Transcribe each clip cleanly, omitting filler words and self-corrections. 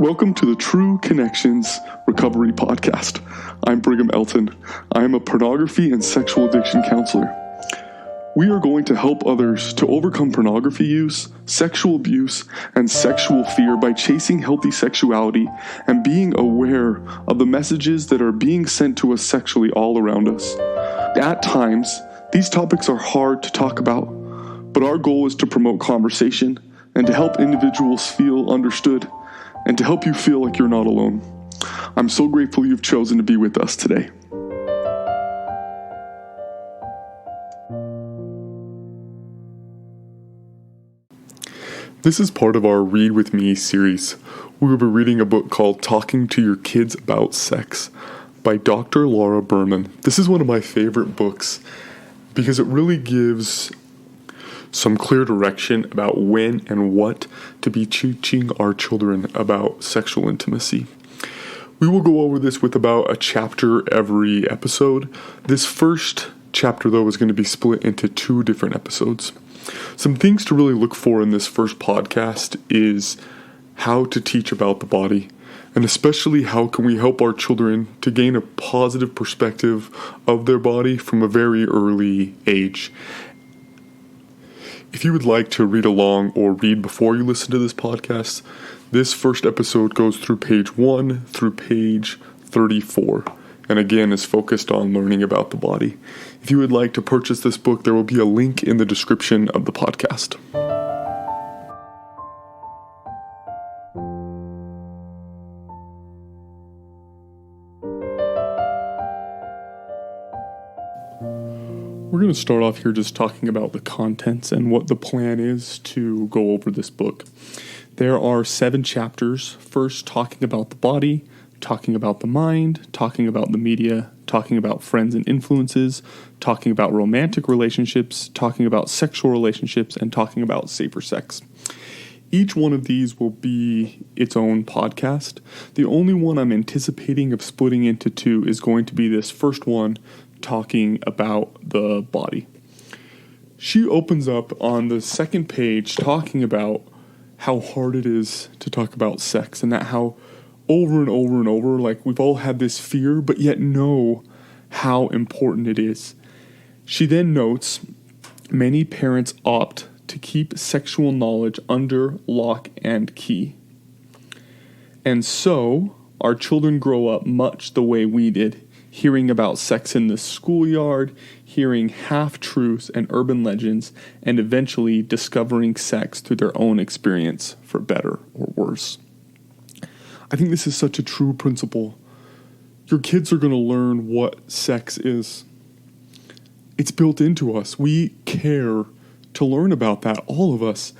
Welcome to the True Connections Recovery Podcast. I'm Brigham Elton. I am a pornography and sexual addiction counselor. We are going to help others to overcome pornography use, sexual abuse, and sexual fear by chasing healthy sexuality and being aware of the messages that are being sent to us sexually all around us. At times, these topics are hard to talk about, but our goal is to promote conversation and to help individuals feel understood and to help you feel like you're not alone. I'm so grateful you've chosen to be with us today. This is part of our Read With Me series. We will be reading a book called Talking to Your Kids About Sex by Dr. Laura Berman. This is one of my favorite books because it really gives some clear direction about when and what to be teaching our children about sexual intimacy. We will go over this with about a chapter every episode. This first chapter, though, is going to be split into 2 different episodes. Some things to really look for in this first podcast is how to teach about the body, and especially how can we help our children to gain a positive perspective of their body from a very early age. If you would like to read along or read before you listen to this podcast, this first episode goes through page 1 through page 34, and again is focused on learning about the body. If you would like to purchase this book, there will be a link in the description of the podcast. We're going to start off here just talking about the contents and what the plan is to go over this book. There are 7 chapters. First, talking about the body, talking about the mind, talking about the media, talking about friends and influences, talking about romantic relationships, talking about sexual relationships, and talking about safer sex. Each one of these will be its own podcast. The only one I'm anticipating of splitting into 2 is going to be this first one, talking about the body. She opens up on the second page talking about how hard it is to talk about sex, and that how over and over and over, like we've all had this fear, but yet know how important it is. She then notes many parents opt to keep sexual knowledge under lock and key. And so our children grow up much the way we did, hearing about sex in the schoolyard, hearing half-truths and urban legends, and eventually discovering sex through their own experience, for better or worse. I think this is such a true principle. Your kids are going to learn what sex is. It's built into us. We care to learn about that, all of us.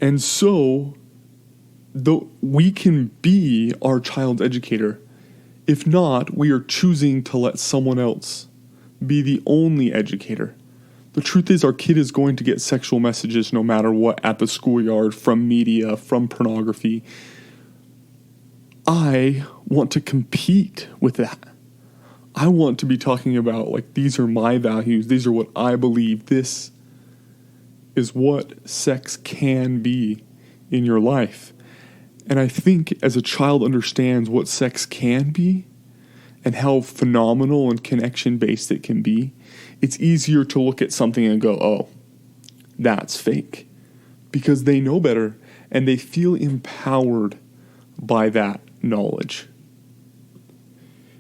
And so, we can be our child's educator. If not, we are choosing to let someone else be the only educator. The truth is, our kid is going to get sexual messages no matter what at the schoolyard, from media, from pornography. I want to compete with that. I want to be talking about, like, these are my values, these are what I believe, this is what sex can be in your life. And I think as a child understands what sex can be and how phenomenal and connection-based it can be, it's easier to look at something and go, oh, that's fake. Because they know better and they feel empowered by that knowledge.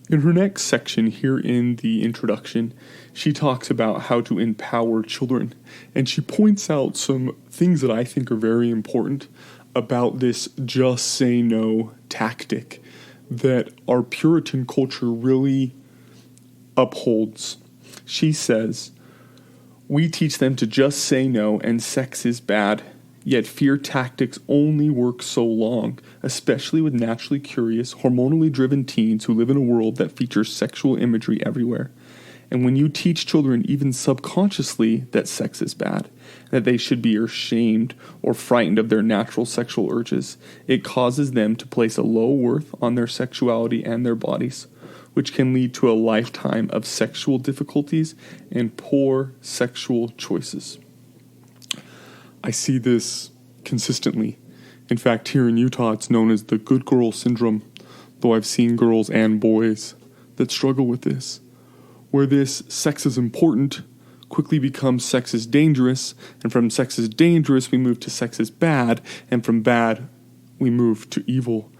In her next section here in the introduction, she talks about how to empower children. And she points out some things that I think are very important about this just say no tactic that our Puritan culture really upholds. She says, we teach them to just say no and sex is bad, yet fear tactics only work so long, especially with naturally curious, hormonally driven teens who live in a world that features sexual imagery everywhere. And when you teach children, even subconsciously, that sex is bad, that they should be ashamed or frightened of their natural sexual urges, it causes them to place a low worth on their sexuality and their bodies, which can lead to a lifetime of sexual difficulties and poor sexual choices. I see this consistently In fact, here in Utah, it's known as the good girl syndrome, though I've seen girls and boys that struggle with this, where this sex is important quickly becomes sex is dangerous, and from sex is dangerous, we move to sex is bad, and from bad, we move to evil.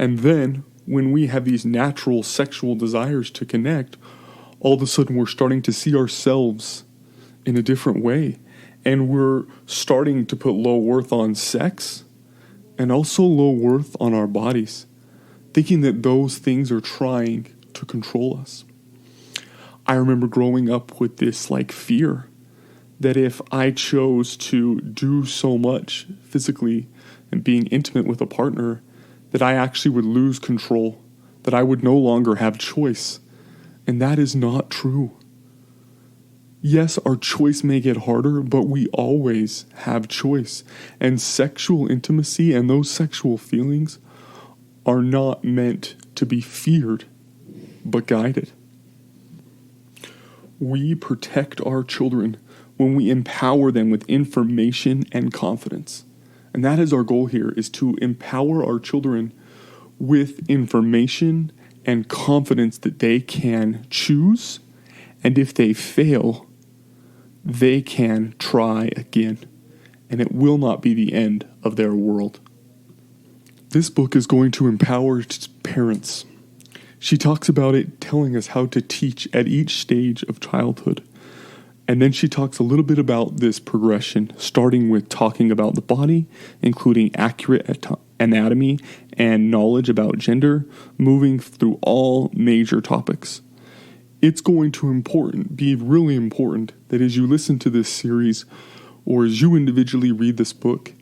And then, when we have these natural sexual desires to connect, all of a sudden we're starting to see ourselves in a different way, and we're starting to put low worth on sex, and also low worth on our bodies, thinking that those things are trying to control us. I remember growing up with this fear that if I chose to do so much physically and being intimate with a partner, that I actually would lose control, that I would no longer have choice. And that is not true. Yes, our choice may get harder, but we always have choice. And sexual intimacy and those sexual feelings are not meant to be feared, but guided. We protect our children when we empower them with information and confidence. And that is our goal here, is to empower our children with information and confidence that they can choose, and if they fail, they can try again, and it will not be the end of their world. This book is going to empower parents. She talks about it, telling us how to teach at each stage of childhood. And then she talks a little bit about this progression, starting with talking about the body, including accurate anatomy and knowledge about gender, moving through all major topics. It's going to be really important that as you listen to this series, or as you individually read this book,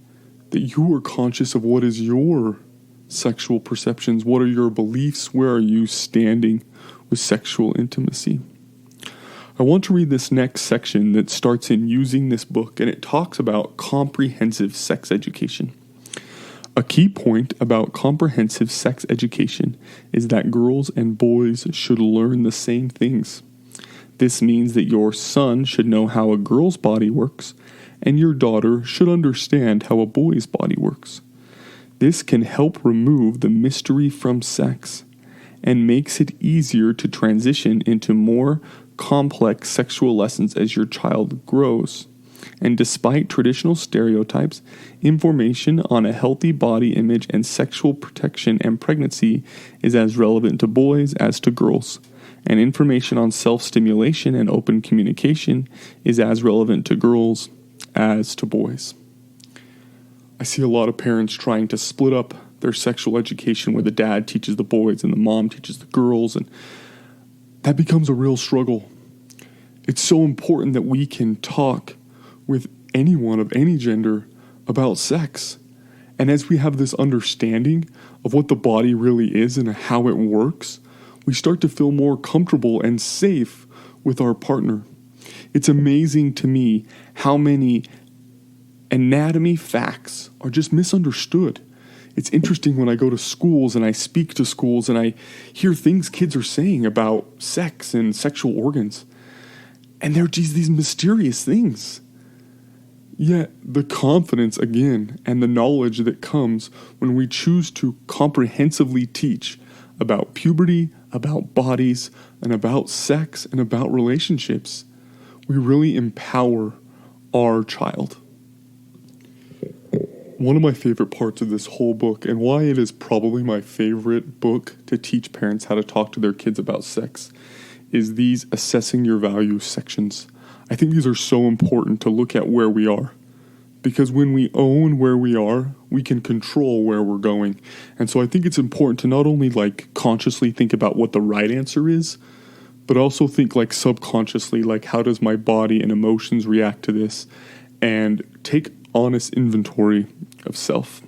that you are conscious of what is your sexual perceptions, what are your beliefs, where are you standing with sexual intimacy. I want to read this next section that starts in using this book, and it talks about comprehensive sex education. A key point about comprehensive sex education is that girls and boys should learn the same things. This means that your son should know how a girl's body works, and your daughter should understand how a boy's body works. This can help remove the mystery from sex and makes it easier to transition into more complex sexual lessons as your child grows. And despite traditional stereotypes, information on a healthy body image and sexual protection and pregnancy is as relevant to boys as to girls. And information on self-stimulation and open communication is as relevant to girls as to boys. I see a lot of parents trying to split up their sexual education where the dad teaches the boys and the mom teaches the girls, and that becomes a real struggle. It's so important that we can talk with anyone of any gender about sex. And as we have this understanding of what the body really is and how it works, we start to feel more comfortable and safe with our partner. It's amazing to me how many anatomy facts are just misunderstood. It's interesting when I go to schools and I speak to schools and I hear things kids are saying about sex and sexual organs. And they're just these mysterious things. Yet the confidence, again, and the knowledge that comes when we choose to comprehensively teach about puberty, about bodies, and about sex, and about relationships, we really empower our child. One of my favorite parts of this whole book, and why it is probably my favorite book to teach parents how to talk to their kids about sex, is these assessing your values sections. I think these are so important to look at where we are. Because when we own where we are, we can control where we're going. And so I think it's important to not only consciously think about what the right answer is, but also think subconsciously, how does my body and emotions react to this? And take honest inventory of self.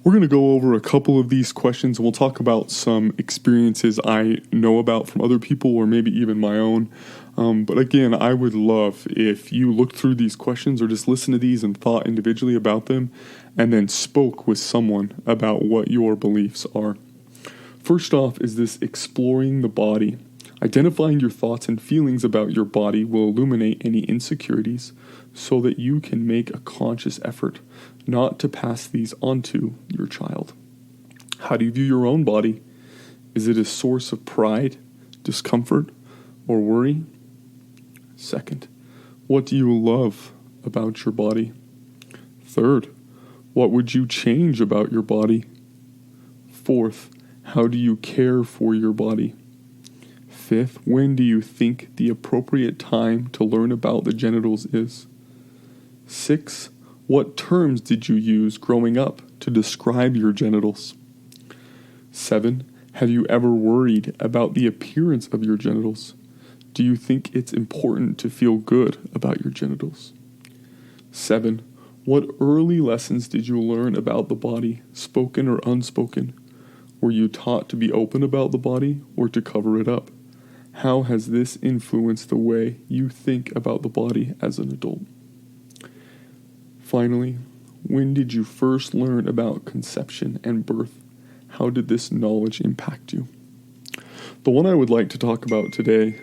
We're going to go over a couple of these questions, and we'll talk about some experiences I know about from other people, or maybe even my own. But again, I would love if you looked through these questions or just listened to these and thought individually about them, and then spoke with someone about what your beliefs are. First off is this exploring the body. Identifying your thoughts and feelings about your body will illuminate any insecurities, so that you can make a conscious effort not to pass these on to your child. How do you view your own body? Is it a source of pride, discomfort, or worry? Second, what do you love about your body? Third, what would you change about your body? Fourth, how do you care for your body? Fifth, when do you think the appropriate time to learn about the genitals is? 6, what terms did you use growing up to describe your genitals? 7, have you ever worried about the appearance of your genitals? Do you think it's important to feel good about your genitals? 7, what early lessons did you learn about the body, spoken or unspoken? Were you taught to be open about the body or to cover it up? How has this influenced the way you think about the body as an adult? Finally, when did you first learn about conception and birth? How did this knowledge impact you? The one I would like to talk about today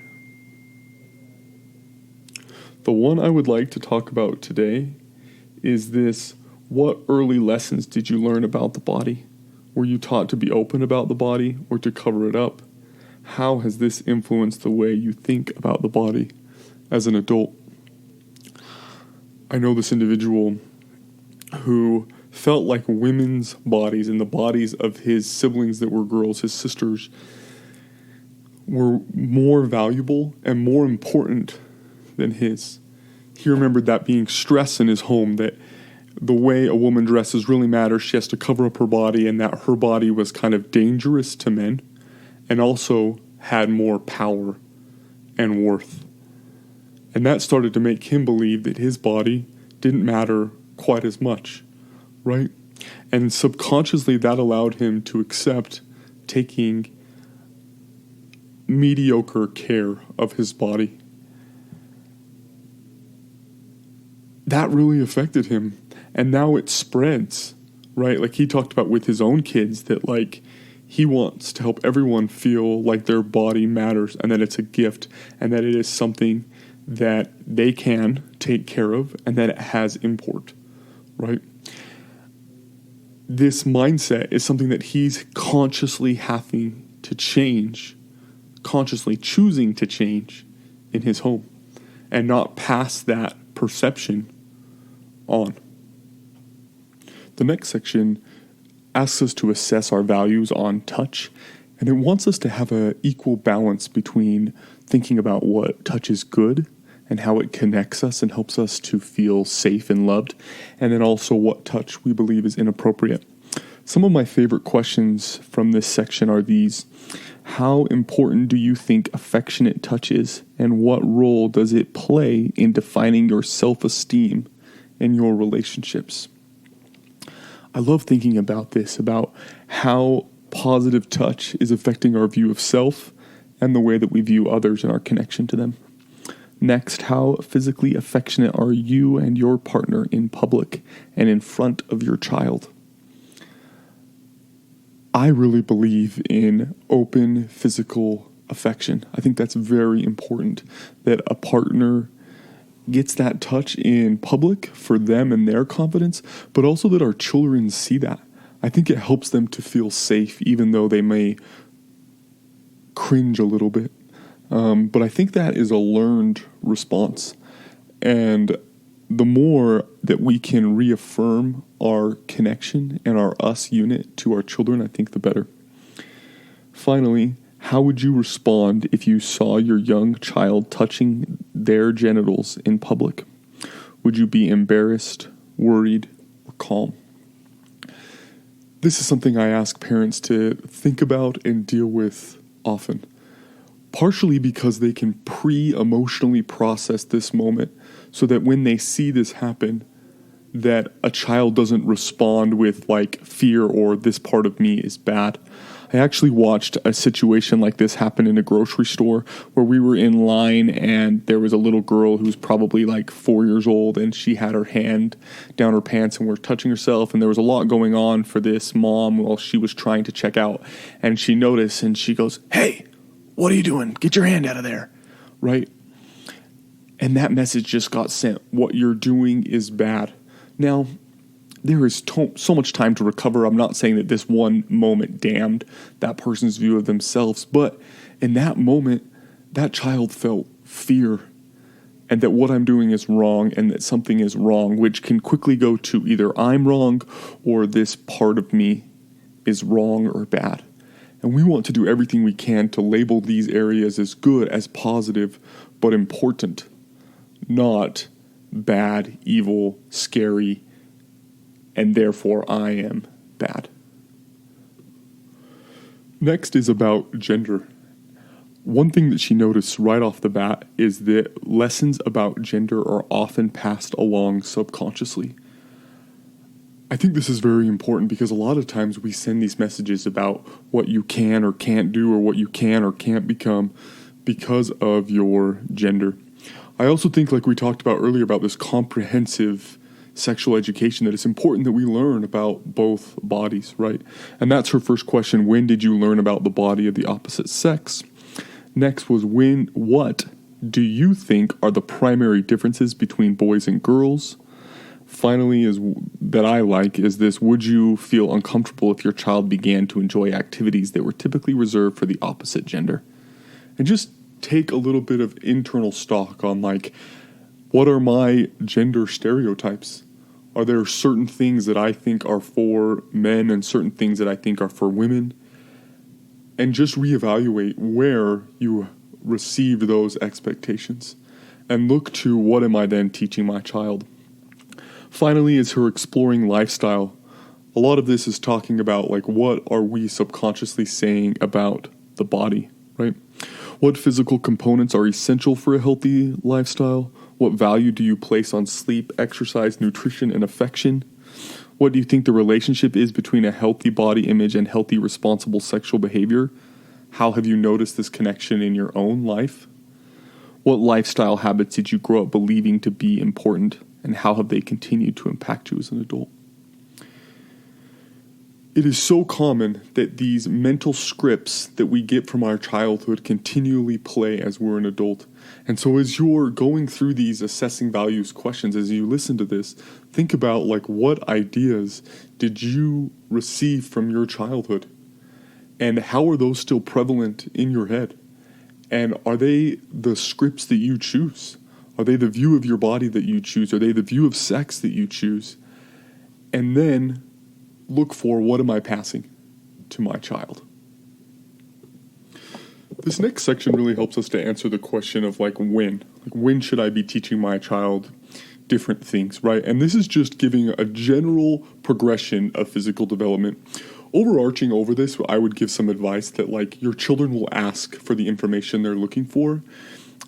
is this: what early lessons did you learn about the body? Were you taught to be open about the body or to cover it up? How has this influenced the way you think about the body as an adult? I know this individual who felt like women's bodies and the bodies of his siblings that were girls, his sisters, were more valuable and more important than his. He remembered that being stress in his home, that the way a woman dresses really matters. She has to cover up her body, and that her body was kind of dangerous to men and also had more power and worth. And that started to make him believe that his body didn't matter quite as much, right? And subconsciously that allowed him to accept taking mediocre care of his body. That really affected him. And now it spreads, right? Like he talked about with his own kids, that like he wants to help everyone feel like their body matters and that it's a gift and that it is something that they can take care of and that it has import, right? This mindset is something that he's consciously having to change, consciously choosing to change in his home and not pass that perception on. The next section asks us to assess our values on touch, and it wants us to have an equal balance between thinking about what touch is good and how it connects us and helps us to feel safe and loved, and then also what touch we believe is inappropriate. Some of my favorite questions from this section are these: how important do you think affectionate touch is, and what role does it play in defining your self-esteem in your relationships? I love thinking about this, about how positive touch is affecting our view of self and the way that we view others and our connection to them. Next, how physically affectionate are you and your partner in public and in front of your child? I really believe in open physical affection. I think that's very important, that a partner gets that touch in public for them and their confidence, but also that our children see that. I think it helps them to feel safe, even though they may cringe a little bit. But I think that is a learned response. And the more that we can reaffirm our connection and our us unit to our children, I think the better. Finally, how would you respond if you saw your young child touching their genitals in public? Would you be embarrassed, worried, or calm? This is something I ask parents to think about and deal with often, partially because they can pre-emotionally process this moment so that when they see this happen, that a child doesn't respond with like fear or this part of me is bad. I actually watched a situation like this happen in a grocery store where we were in line and there was a little girl who was probably like 4 years old, and she had her hand down her pants and was touching herself, and there was a lot going on for this mom while she was trying to check out, and she noticed and she goes, "Hey, what are you doing? Get your hand out of there," right? And that message just got sent. What you're doing is bad. Now, there is so much time to recover. I'm not saying that this one moment damned that person's view of themselves, but in that moment, that child felt fear and that what I'm doing is wrong and that something is wrong, which can quickly go to either I'm wrong or this part of me is wrong or bad. And we want to do everything we can to label these areas as good, as positive, but important, not bad, evil, scary, and therefore I am bad. Next is about gender. One thing that she noticed right off the bat is that lessons about gender are often passed along subconsciously. I think this is very important because a lot of times we send these messages about what you can or can't do or what you can or can't become because of your gender. I also think, like we talked about earlier, about this comprehensive sexual education, that it's important that we learn about both bodies, right? And that's her first question. When did you learn about the body of the opposite sex? Next was what do you think are the primary differences between boys and girls? Finally, is that I like is this: would you feel uncomfortable if your child began to enjoy activities that were typically reserved for the opposite gender? And just take a little bit of internal stock on, like, what are my gender stereotypes? Are there certain things that I think are for men and certain things that I think are for women? And just reevaluate where you received those expectations and look to what am I then teaching my child. Finally is her exploring lifestyle. A lot of this is talking about, like, what are we subconsciously saying about the body, right? What physical components are essential for a healthy lifestyle? What value do you place on sleep, exercise, nutrition, and affection? What do you think the relationship is between a healthy body image and healthy, responsible sexual behavior? How have you noticed this connection in your own life? What lifestyle habits did you grow up believing to be important, and how have they continued to impact you as an adult? It is so common that these mental scripts that we get from our childhood continually play as we're an adult. And so as you're going through these assessing values questions, as you listen to this, think about, like, what ideas did you receive from your childhood? And how are those still prevalent in your head? And are they the scripts that you choose? Are they the view of your body that you choose? Are they the view of sex that you choose? And then look for, what am I passing to my child? This next section really helps us to answer the question of, like, when. Like, when should I be teaching my child different things, right? And this is just giving a general progression of physical development. Overarching over this, I would give some advice that, like, your children will ask for the information they're looking for.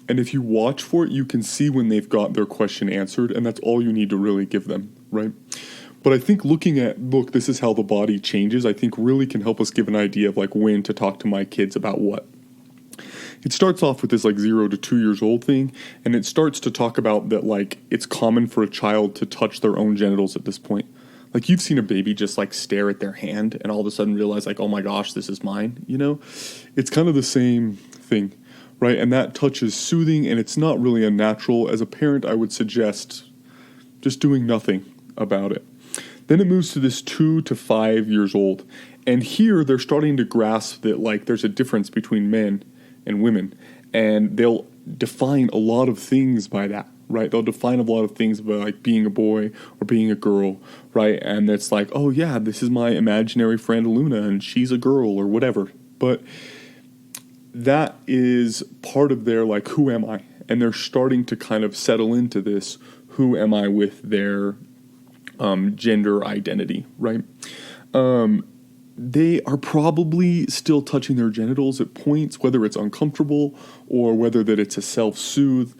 And if you watch for it, you can see when they've got their question answered, and that's all you need to really give them, right? But I think looking at, look, this is how the body changes, I think really can help us give an idea of, like, when to talk to my kids about what. It starts off with this, like, 0 to 2 years old thing, and it starts to talk about that, like, it's common for a child to touch their own genitals at this point. Like, you've seen a baby just, like, stare at their hand and all of a sudden realize, like, oh my gosh, this is mine, you know? It's kind of the same thing, right? And that touch is soothing, and it's not really unnatural. As a parent, I would suggest just doing nothing about it. Then it moves to this 2 to 5 years old. And here they're starting to grasp that, like, there's a difference between men and women. And they'll define a lot of things by that, right? They'll define a lot of things by, like, being a boy or being a girl, right? And it's like, oh yeah, this is my imaginary friend Luna and she's a girl or whatever. But that is part of their, like, who am I? And they're starting to kind of settle into this, who am I with their gender identity, right? They are probably still touching their genitals at points, whether it's uncomfortable or whether that it's a self-soothe.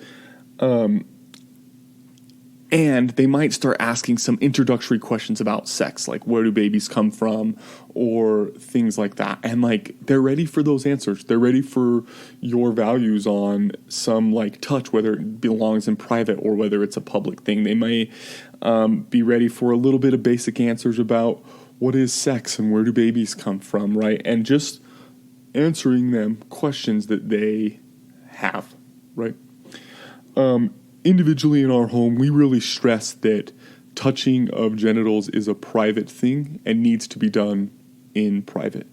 And they might start asking some introductory questions about sex, like where do babies come from or things like that. And, like, they're ready for those answers. They're ready for your values on some, like, touch, whether it belongs in private or whether it's a public thing. They may be ready for a little bit of basic answers about what is sex and where do babies come from, right? And just answering them questions that they have, right? individually in our home, we really stress that touching of genitals is a private thing and needs to be done in private.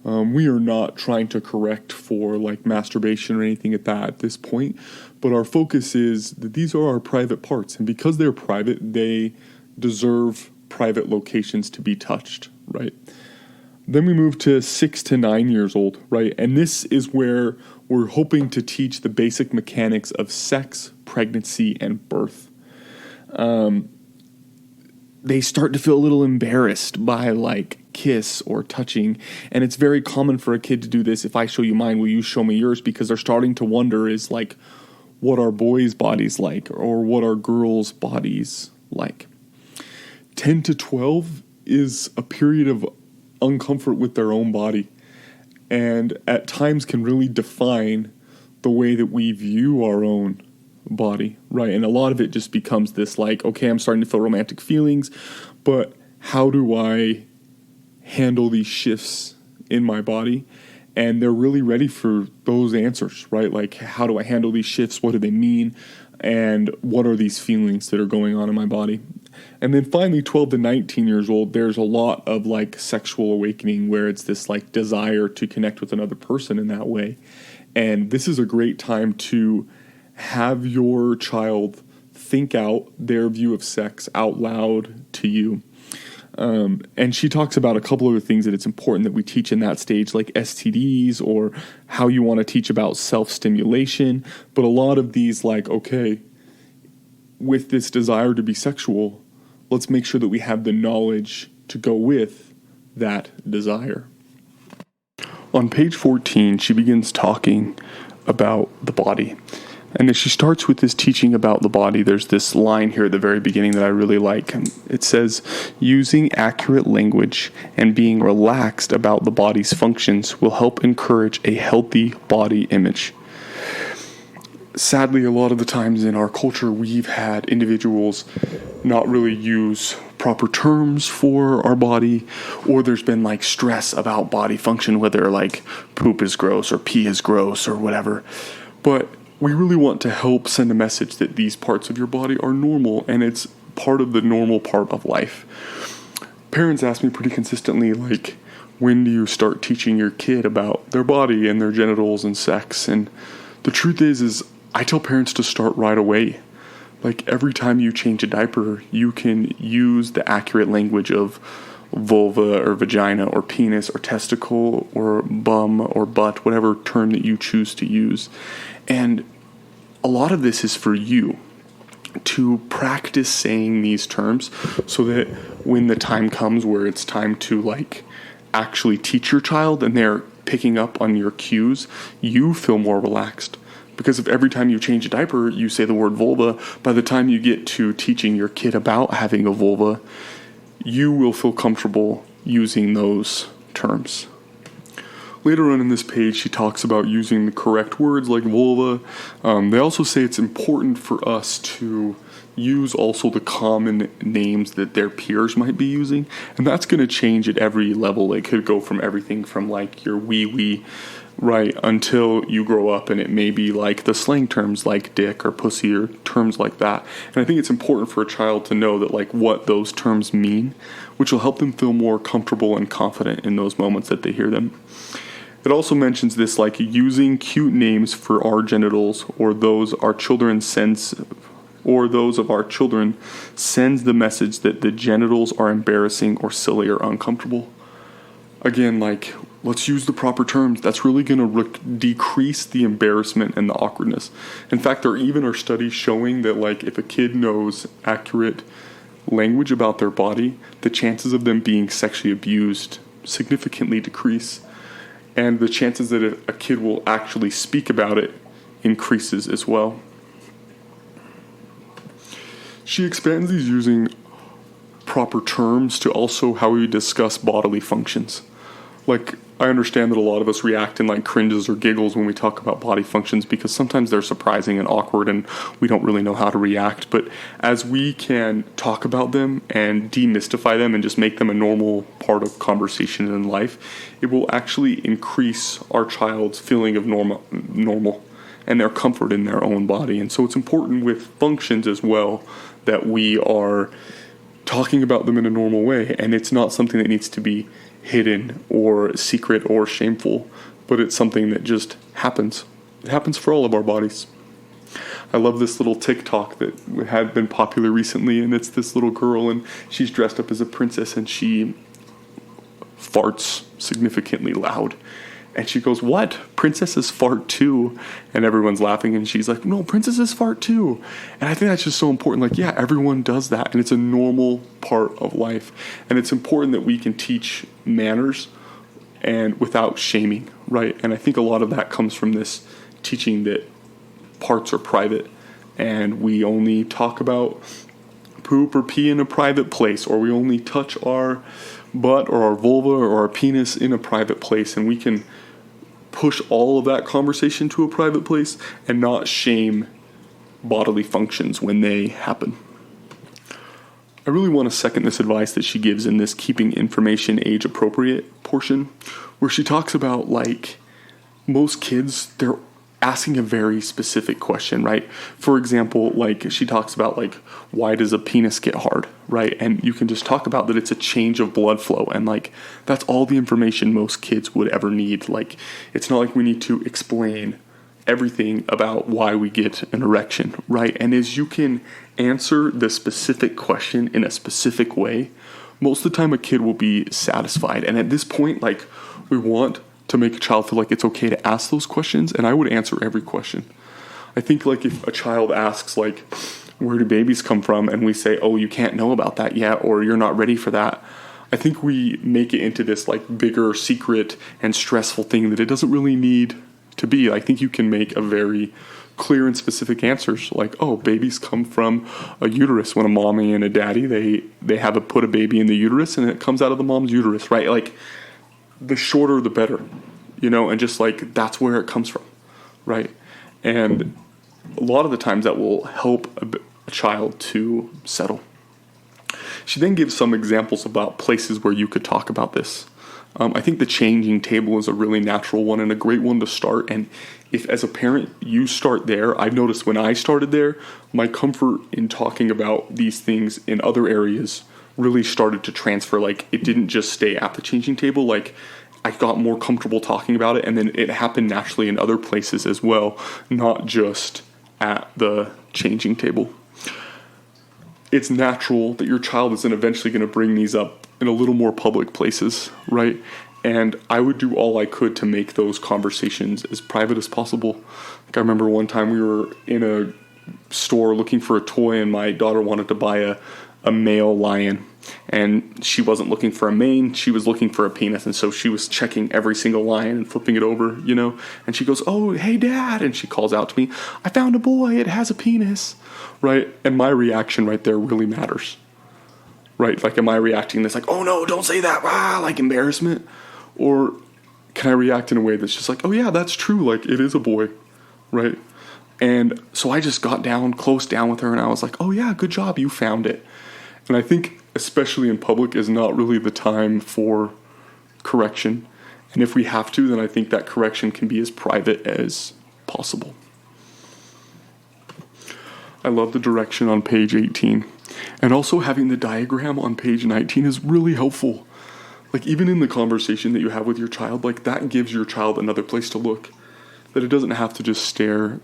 We are not trying to correct for like masturbation or anything at this point, but our focus is that these are our private parts, and because they're private, they deserve private locations to be touched, right? Then we move to 6 to 9 years old, right? And this is where we're hoping to teach the basic mechanics of sex, pregnancy, and birth. They start to feel a little embarrassed by like kiss or touching, and it's very common for a kid to do this. If I show you mine, will you show me yours? Because they're starting to wonder is like, what are boys' bodies like, or what are girls' bodies like? 10 to 12 is a period of uncomfort with their own body, and at times can really define the way that we view our own body, right? And a lot of it just becomes this like, okay, I'm starting to feel romantic feelings, but how do I handle these shifts in my body? And they're really ready for those answers, right? Like, how do I handle these shifts? What do they mean? And what are these feelings that are going on in my body? And then finally, 12 to 19 years old, there's a lot of like sexual awakening where it's this like desire to connect with another person in that way. And this is a great time to have your child think out their view of sex out loud to you. And she talks about a couple of things that it's important that we teach in that stage, like STDs or how you want to teach about self-stimulation. But a lot of these like, okay, with this desire to be sexual, let's make sure that we have the knowledge to go with that desire. On page 14, she begins talking about the body. And as she starts with this teaching about the body, there's this line here at the very beginning that I really like. It says, using accurate language and being relaxed about the body's functions will help encourage a healthy body image. Sadly, a lot of the times in our culture, we've had individuals not really use proper terms for our body, or there's been like stress about body function, whether like poop is gross or pee is gross or whatever. But we really want to help send a message that these parts of your body are normal, and it's part of the normal part of life. Parents ask me pretty consistently, like, when do you start teaching your kid about their body and their genitals and sex? And the truth is I tell parents to start right away. Like, every time you change a diaper, you can use the accurate language of vulva or vagina or penis or testicle or bum or butt, whatever term that you choose to use. And a lot of this is for you to practice saying these terms so that when the time comes where it's time to like actually teach your child and they're picking up on your cues, you feel more relaxed. Because if every time you change a diaper, you say the word vulva, by the time you get to teaching your kid about having a vulva, you will feel comfortable using those terms. Later on in this page, she talks about using the correct words like vulva. They also say it's important for us to use also the common names that their peers might be using. And that's going to change at every level. It could go from everything from like your wee-wee, right, until you grow up and it may be like the slang terms like dick or pussy or terms like that. And I think it's important for a child to know that like what those terms mean, which will help them feel more comfortable and confident in those moments that they hear them. It also mentions this like using cute names for our genitals or those our children sends or those of our children sends the message that the genitals are embarrassing or silly or uncomfortable. Again, like, let's use the proper terms. That's really going to decrease the embarrassment and the awkwardness. In fact, there even are studies showing that like if a kid knows accurate language about their body, the chances of them being sexually abused significantly decrease. And the chances that a kid will actually speak about it increases as well. She expands these using proper terms to also how we discuss bodily functions. Like, I understand that a lot of us react in like cringes or giggles when we talk about body functions because sometimes they're surprising and awkward and we don't really know how to react. But as we can talk about them and demystify them and just make them a normal part of conversation in life, it will actually increase our child's feeling of normal. and their comfort in their own body. And so it's important with functions as well that we are talking about them in a normal way, and it's not something that needs to be hidden or secret or shameful, but it's something that just happens. It happens for all of our bodies. I love this little TikTok that had been popular recently, and it's this little girl, and she's dressed up as a princess, and she farts significantly loud. And she goes, "What? Princesses fart too?" And everyone's laughing, and she's like, "No, princesses fart too." And I think that's just so important. Like, yeah, everyone does that, and it's a normal part of life. And it's important that we can teach manners and without shaming, right? And I think a lot of that comes from this teaching that parts are private, and we only talk about poop or pee in a private place, or we only touch our butt or our vulva or our penis in a private place, and we can push all of that conversation to a private place and not shame bodily functions when they happen. I really want to second this advice that she gives in this keeping information age appropriate portion, where she talks about, like, most kids, they're asking a very specific question, right? For example, like, she talks about, like, why does a penis get hard, right? And you can just talk about that it's a change of blood flow, and, like, that's all the information most kids would ever need. Like, it's not like we need to explain everything about why we get an erection, right? And as you can answer the specific question in a specific way, most of the time a kid will be satisfied. And at this point, like, we want to make a child feel like it's okay to ask those questions, and I would answer every question. I think, like, if a child asks, like, where do babies come from, and we say, oh, you can't know about that yet, or you're not ready for that, I think we make it into this, like, bigger secret and stressful thing that it doesn't really need to be. I think you can make a very clear and specific answers, like, oh, babies come from a uterus. When a mommy and a daddy, they have put a baby in the uterus, and it comes out of the mom's uterus, right? Like, the shorter the better, you know, and just, like, that's where it comes from, right? And a lot of the times that will help a child to settle. She then gives some examples about places where you could talk about this. I think the changing table is a really natural one and a great one to start. And if, as a parent, you start there, I've noticed when I started there, my comfort in talking about these things in other areas really started to transfer. Like, it didn't just stay at the changing table. Like, I got more comfortable talking about it, and then it happened naturally in other places as well, not just at the changing table. It's natural that your child is then eventually going to bring these up in a little more public places, right? And I would do all I could to make those conversations as private as possible. Like, I remember one time we were in a store looking for a toy, and my daughter wanted to buy a male lion, and she wasn't looking for a mane, she was looking for a penis. And so she was checking every single lion and flipping it over, you know, and she goes, "Oh, hey dad," and she calls out to me, "I found a boy, it has a penis," right? And my reaction right there really matters, right? Like, am I reacting this like, "Oh no, don't say that," like embarrassment? Or can I react in a way that's just like, "Oh yeah, that's true, like, it is a boy," right? And so I just got close down with her, and I was like, "Oh yeah, good job, you found it." And I think, especially in public, is not really the time for correction. And if we have to, then I think that correction can be as private as possible. I love the direction on page 18. And also having the diagram on page 19 is really helpful. Like, even in the conversation that you have with your child, like, that gives your child another place to look. That it doesn't have to just stare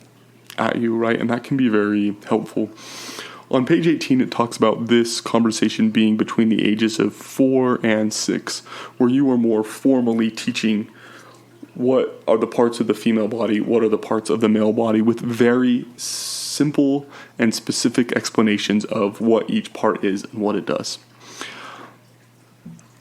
at you, right? And that can be very helpful. On page 18, it talks about this conversation being between the ages of 4 and 6, where you are more formally teaching what are the parts of the female body, what are the parts of the male body, with very simple and specific explanations of what each part is and what it does.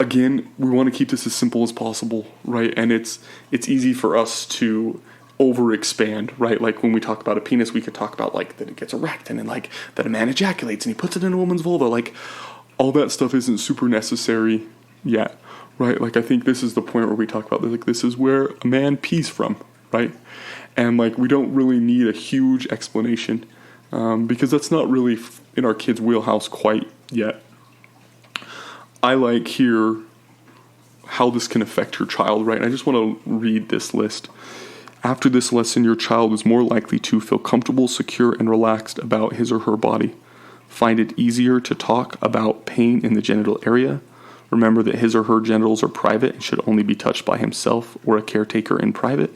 Again, we want to keep this as simple as possible, right? And it's easy for us to over-expand, right? Like, when we talk about a penis, we could talk about, like, that it gets erect, and then, like, that a man ejaculates and he puts it in a woman's vulva. Like, all that stuff isn't super necessary yet, right? Like, I think this is the point where we talk about, like, this is where a man pees from, right? And, like, we don't really need a huge explanation because that's not really in our kids' wheelhouse quite yet. I like here how this can affect your child, right? And I just want to read this list. After this lesson, your child is more likely to feel comfortable, secure, and relaxed about his or her body. Find it easier to talk about pain in the genital area. Remember that his or her genitals are private and should only be touched by himself or a caretaker in private.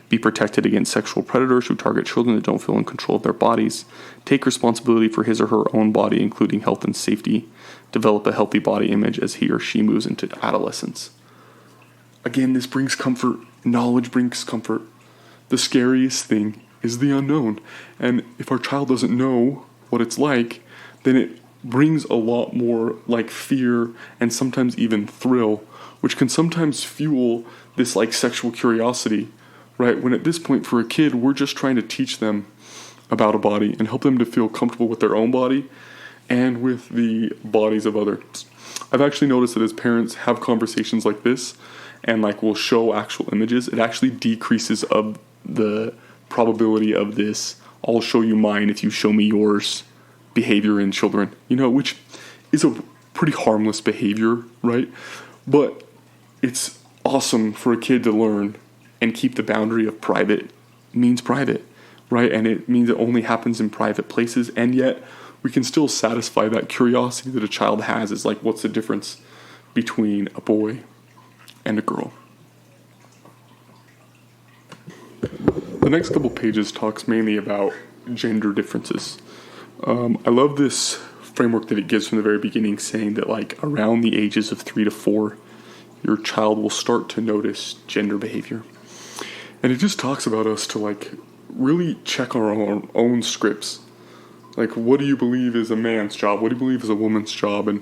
Be protected against sexual predators who target children that don't feel in control of their bodies. Take responsibility for his or her own body, including health and safety. Develop a healthy body image as he or she moves into adolescence. Again, this brings comfort. Knowledge brings comfort. The scariest thing is the unknown. And if our child doesn't know what it's like, then it brings a lot more like fear and sometimes even thrill, which can sometimes fuel this like sexual curiosity, right? When at this point for a kid, we're just trying to teach them about a body and help them to feel comfortable with their own body and with the bodies of others. I've actually noticed that as parents have conversations like this and like will show actual images, it actually decreases of the probability of this "I'll show you mine if you show me yours" behavior in children, which is a pretty harmless behavior, right? But it's awesome for a kid to learn and keep the boundary of private means private, right? And it means it only happens in private places, and yet we can still satisfy that curiosity that a child has is like, what's the difference between a boy and a girl? The next couple pages talks mainly about gender differences. I love this framework that it gives from the very beginning, saying that like around the ages of 3 to 4, your child will start to notice gender behavior. And it just talks about us to like really check our own scripts. Like, what do you believe is a man's job? What do you believe is a woman's job? And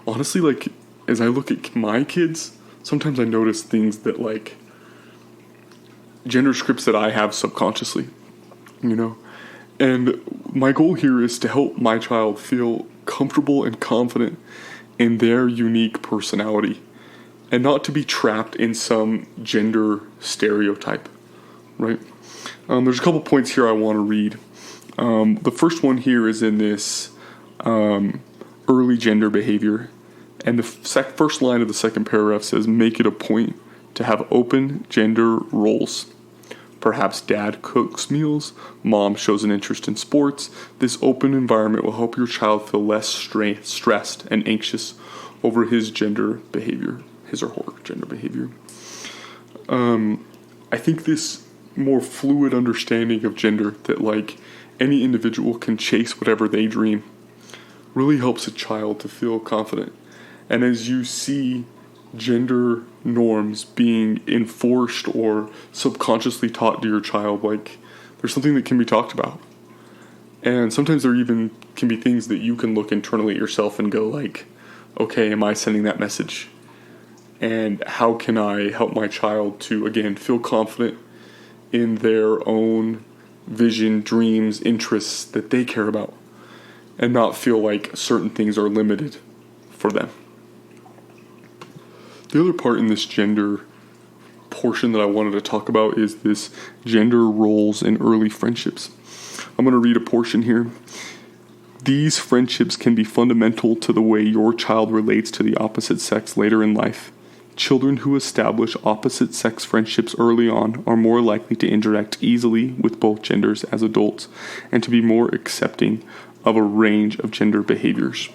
honestly, like, as I look at my kids, sometimes I notice things that like gender scripts that I have subconsciously, And my goal here is to help my child feel comfortable and confident in their unique personality and not to be trapped in some gender stereotype, right? There's a couple points here I want to read. The first one here is in this early gender behavior. And the first line of the second paragraph says, make it a point to have open gender roles. Perhaps dad cooks meals, mom shows an interest in sports. This open environment will help your child feel less stressed and anxious over his gender behavior, his or her gender behavior. I think this more fluid understanding of gender, that like any individual can chase whatever they dream, really helps a child to feel confident. And as you see gender norms being enforced or subconsciously taught to your child, like there's something that can be talked about. And sometimes there even can be things that you can look internally at yourself and go like, okay, am I sending that message? And how can I help my child to, again, feel confident in their own vision, dreams, interests that they care about, and not feel like certain things are limited for them. The other part in this gender portion that I wanted to talk about is this gender roles in early friendships. I'm going to read a portion here. These friendships can be fundamental to the way your child relates to the opposite sex later in life. Children who establish opposite sex friendships early on are more likely to interact easily with both genders as adults and to be more accepting of a range of gender behaviors.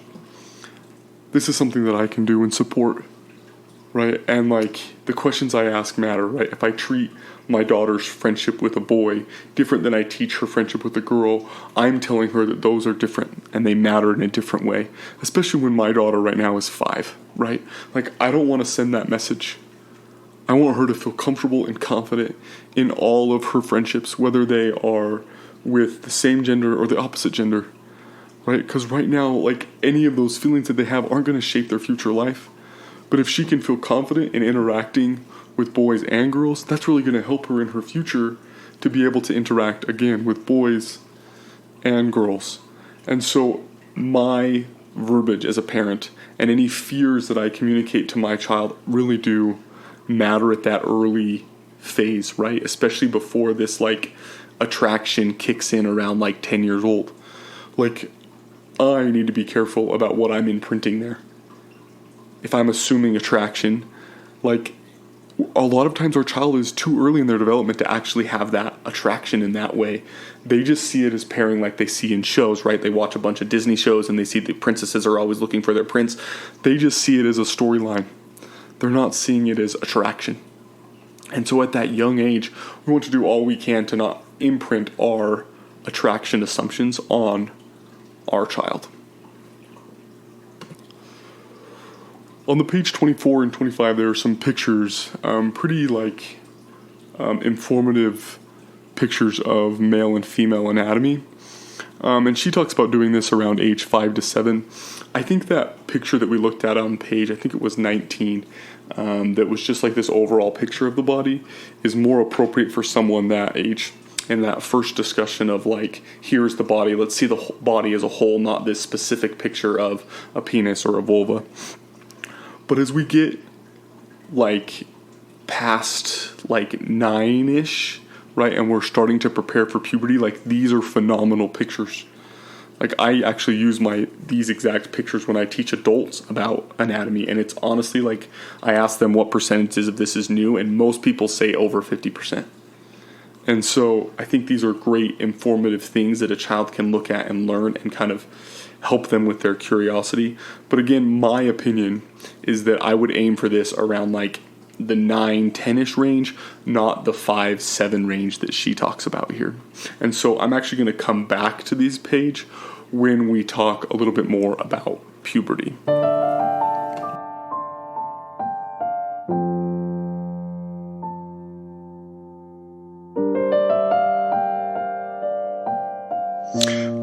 This is something that I can do and support, right? And like the questions I ask matter, right? If I treat my daughter's friendship with a boy different than I teach her friendship with a girl, I'm telling her that those are different and they matter in a different way, especially when my daughter right now is 5, right? Like, I don't want to send that message. I want her to feel comfortable and confident in all of her friendships, whether they are with the same gender or the opposite gender, right? Because right now, like, any of those feelings that they have aren't going to shape their future life. But if she can feel confident in interacting with boys and girls, that's really going to help her in her future to be able to interact again with boys and girls. And so my verbiage as a parent and any fears that I communicate to my child really do matter at that early phase, right? Especially before this like attraction kicks in around like 10 years old. Like, I need to be careful about what I'm imprinting there. If I'm assuming attraction, like, a lot of times our child is too early in their development to actually have that attraction in that way. They just see it as pairing like they see in shows, right? They watch a bunch of Disney shows and they see the princesses are always looking for their prince. They just see it as a storyline. They're not seeing it as attraction. And so at that young age, we want to do all we can to not imprint our attraction assumptions on our child. On the page 24 and 25, there are some pictures, pretty informative pictures of male and female anatomy. And she talks about doing this around age 5 to 7. I think that picture that we looked at on page, I think it was 19, that was just like this overall picture of the body, is more appropriate for someone that age. In that first discussion of like, here's the body, let's see the body as a whole, not this specific picture of a penis or a vulva. But as we get like past like 9-ish, right, and we're starting to prepare for puberty, like these are phenomenal pictures. Like I actually use these exact pictures when I teach adults about anatomy, and it's honestly like I ask them what percentages of this is new, and most people say over 50%. And so I think these are great informative things that a child can look at and learn and kind of help them with their curiosity. But again, my opinion is that I would aim for this around like the 9-10-ish range, not the 5-7 range that she talks about here. And so I'm actually going to come back to this page when we talk a little bit more about puberty.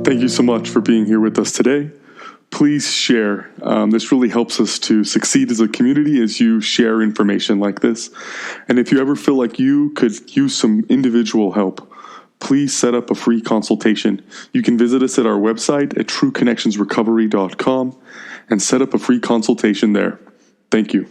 Thank you so much for being here with us today. Please share. This really helps us to succeed as a community as you share information like this. And if you ever feel like you could use some individual help, please set up a free consultation. You can visit us at our website at trueconnectionsrecovery.com and set up a free consultation there. Thank you.